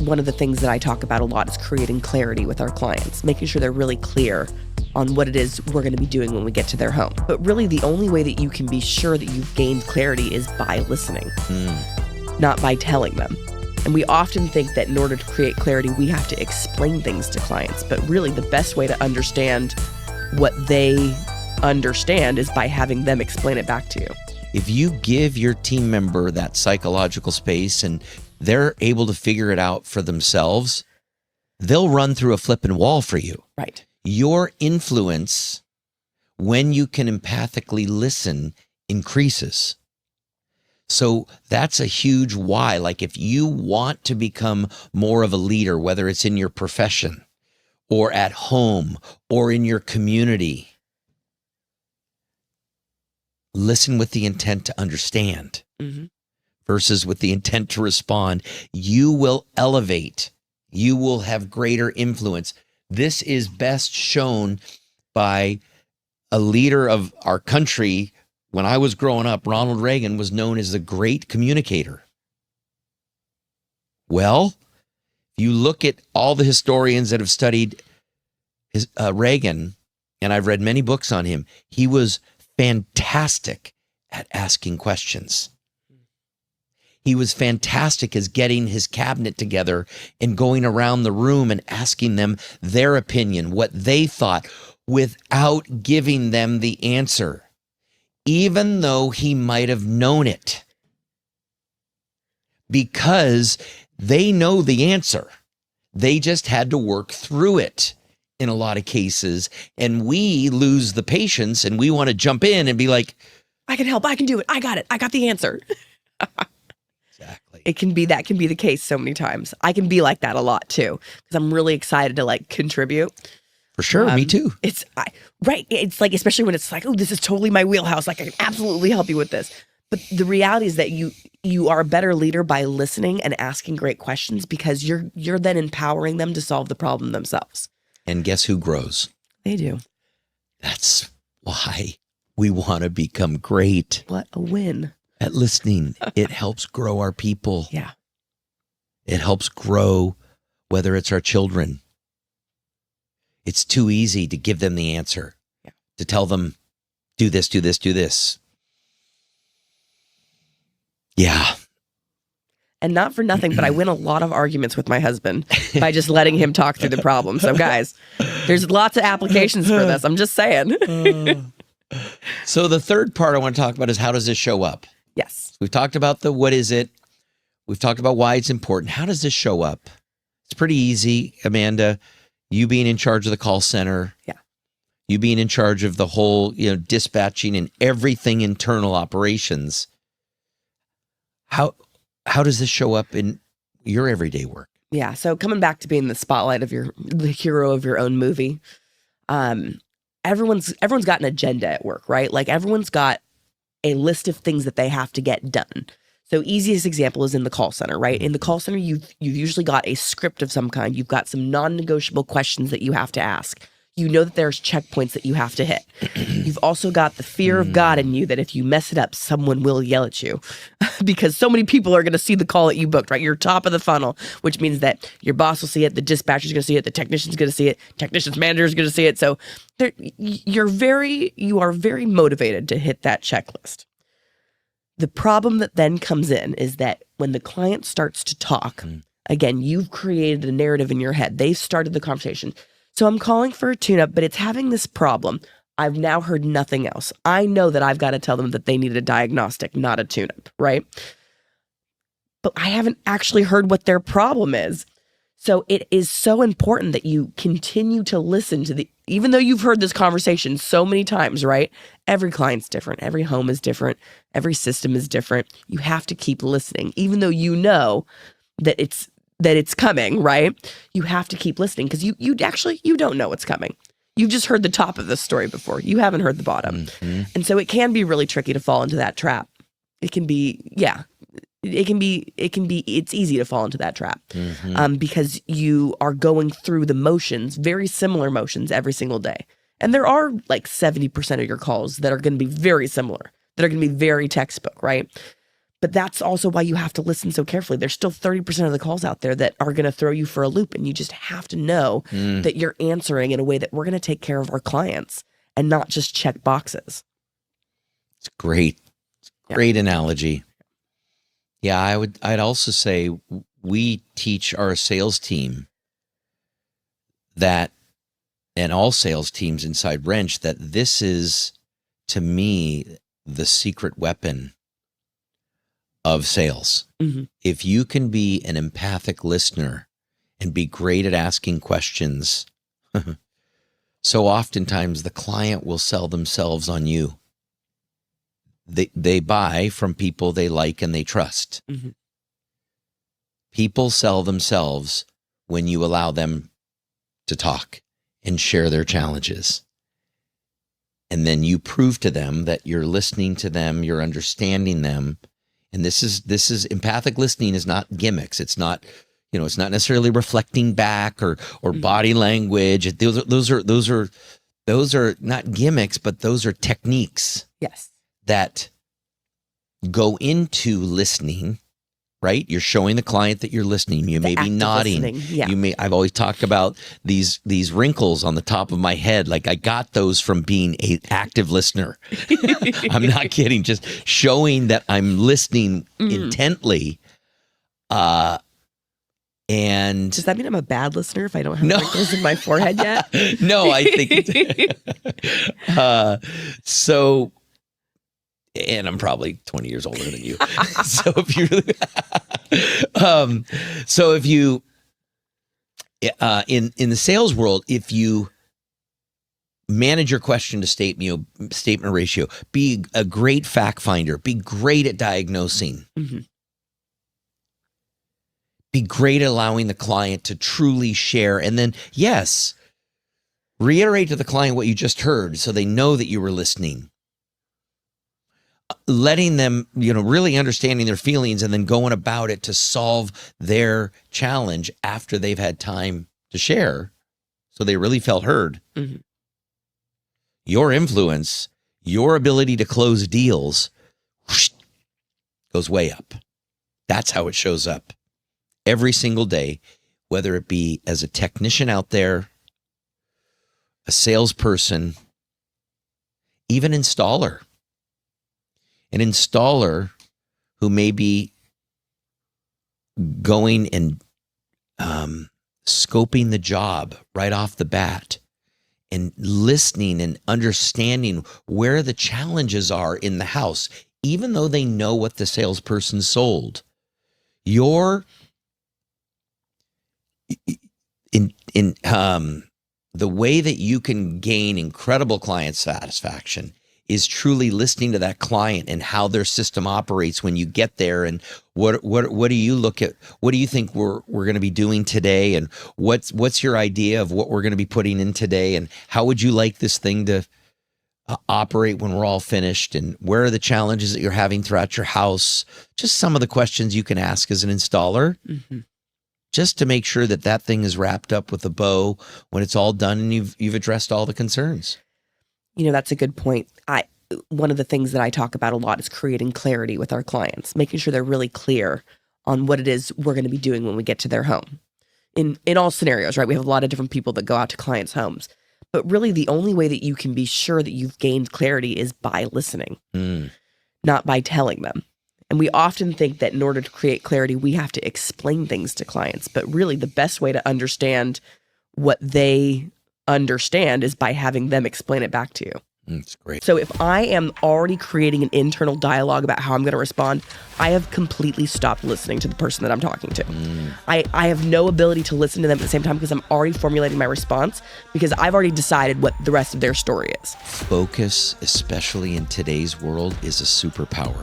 one of the things that I talk about a lot is creating clarity with our clients, making sure they're really clear on what it is we're going to be doing when we get to their home. But really, the only way that you can be sure that you've gained clarity is by listening, not by telling them. And we often think that in order to create clarity, we have to explain things to clients. But really, the best way to understand what they understand is by having them explain it back to you. If you give your team member that psychological space and they're able to figure it out for themselves, they'll run through a flipping wall for you. Right. Your influence, when you can empathically listen, increases. So that's a huge why. Like if you want to become more of a leader, whether it's in your profession or at home or in your community, listen with the intent to understand versus with the intent to respond. You will elevate. You will have greater influence. This is best shown by a leader of our country. When I was growing up, Ronald Reagan was known as the great communicator. Well, if you look at all the historians that have studied Reagan, and I've read many books on him, he was fantastic at asking questions. He was fantastic as getting his cabinet together and going around the room and asking them their opinion, what they thought, without giving them the answer, even though he might have known it, because they know the answer. They just had to work through it in a lot of cases. And we lose the patience and we want to jump in and be like, I can help. I can do it. I got it. I got the answer. Exactly. That can be the case so many times. I can be like that a lot too, because I'm really excited to like contribute. For sure. Me too. Right. It's like, especially when it's like, oh, this is totally my wheelhouse. Like I can absolutely help you with this. But the reality is that you are a better leader by listening and asking great questions, because you're then empowering them to solve the problem themselves. And guess who grows? They do. That's why we want to become great. What a win. At listening. It helps grow our people. Yeah. It helps grow, whether it's our children. It's too easy to give them the answer, to tell them, do this, do this, do this. Yeah. And not for nothing, but I win a lot of arguments with my husband by just letting him talk through the problem. So guys, there's lots of applications for this. I'm just saying. So the third part I want to talk about is, how does this show up? Yes. We've talked about the what is it. We've talked about why it's important. How does this show up? It's pretty easy, Amanda. You being in charge of the call center. Yeah. You being in charge of the whole, dispatching and everything internal operations. How does this show up in your everyday work? Yeah. So coming back to being the spotlight of the hero of your own movie, everyone's got an agenda at work, right? Like everyone's got a list of things that they have to get done. So easiest example is in the call center, right? In the call center, you've usually got a script of some kind. You've got some non-negotiable questions that you have to ask. You know that there's checkpoints that you have to hit. You've also got the fear of God in you that if you mess it up, someone will yell at you because so many people are going to see the call that you booked, right? You're top of the funnel, which means that your boss will see it, the dispatcher's going to see it, the technician's going to see it, technician's manager's going to see it. So you are very motivated to hit that checklist. The problem that then comes in is that when the client starts to talk, again, you've created a narrative in your head. They've started the conversation. So I'm calling for a tune-up, but it's having this problem. I've now heard nothing else. I know that I've got to tell them that they need a diagnostic, not a tune-up, right? But I haven't actually heard what their problem is. So it is so important that you continue to listen to even though you've heard this conversation so many times, right? Every client's different. Every home is different. Every system is different. You have to keep listening, even though you know that it's coming, right? You have to keep listening because you don't know what's coming. You've just heard the top of the story before. You haven't heard the bottom. And so it can be really tricky to fall into that trap. It can be, it's easy to fall into that trap because you are going through the motions, very similar motions every single day. And there are like 70% of your calls that are going to be very similar, that are going to be very textbook, right? But that's also why you have to listen so carefully. There's still 30% of the calls out there that are going to throw you for a loop, and you just have to know that you're answering in a way that we're going to take care of our clients and not just check boxes. It's great. Great analogy. Yeah, I'd also say we teach our sales team that, and all sales teams inside Wrench, that this is, to me, the secret weapon of sales. Mm-hmm. If you can be an empathic listener and be great at asking questions, so oftentimes the client will sell themselves on you. They buy from people they like and they trust. Mm-hmm. People sell themselves when you allow them to talk and share their challenges. And then you prove to them that you're listening to them, you're understanding them. And this is empathic listening is not gimmicks. It's not, it's not necessarily reflecting back or body language. Those are not gimmicks, but those are techniques. Yes. That go into listening, right? You're showing the client that you're listening. You may be nodding. Yeah. I've always talked about these wrinkles on the top of my head. Like I got those from being an active listener. I'm not kidding. Just showing that I'm listening intently. And does that mean I'm a bad listener if I don't have wrinkles in my forehead yet? No, I think so. And I'm probably 20 years older than you. So if you, in the sales world, if you manage your question to statement ratio, be a great fact finder, be great at diagnosing, be great at allowing the client to truly share. And then, yes, reiterate to the client what you just heard so they know that you were listening. Letting them, really understanding their feelings and then going about it to solve their challenge after they've had time to share. So they really felt heard. Mm-hmm. Your influence, your ability to close deals goes way up. That's how it shows up every single day, whether it be as a technician out there, a salesperson, even installer. An installer who may be going and scoping the job right off the bat and listening and understanding where the challenges are in the house, even though they know what the salesperson sold. The way that you can gain incredible client satisfaction is truly listening to that client and how their system operates when you get there, and what do you look at? What do you think we're going to be doing today, and what's your idea of what we're going to be putting in today, and how would you like this thing to operate when we're all finished, and where are the challenges that you're having throughout your house? Just some of the questions you can ask as an installer, just to make sure that thing is wrapped up with a bow when it's all done and you've addressed all the concerns. That's a good point. One of the things that I talk about a lot is creating clarity with our clients, making sure they're really clear on what it is we're going to be doing when we get to their home. In all scenarios, right? We have a lot of different people that go out to clients' homes, but really the only way that you can be sure that you've gained clarity is by listening, not by telling them. And we often think that in order to create clarity, we have to explain things to clients, but really the best way to understand what they understand is by having them explain it back to you. That's great. So if I am already creating an internal dialogue about how I'm going to respond, I have completely stopped listening to the person that I'm talking to. I have no ability to listen to them at the same time because I'm already formulating my response because I've already decided what the rest of their story is. Focus, especially in today's world, is a superpower.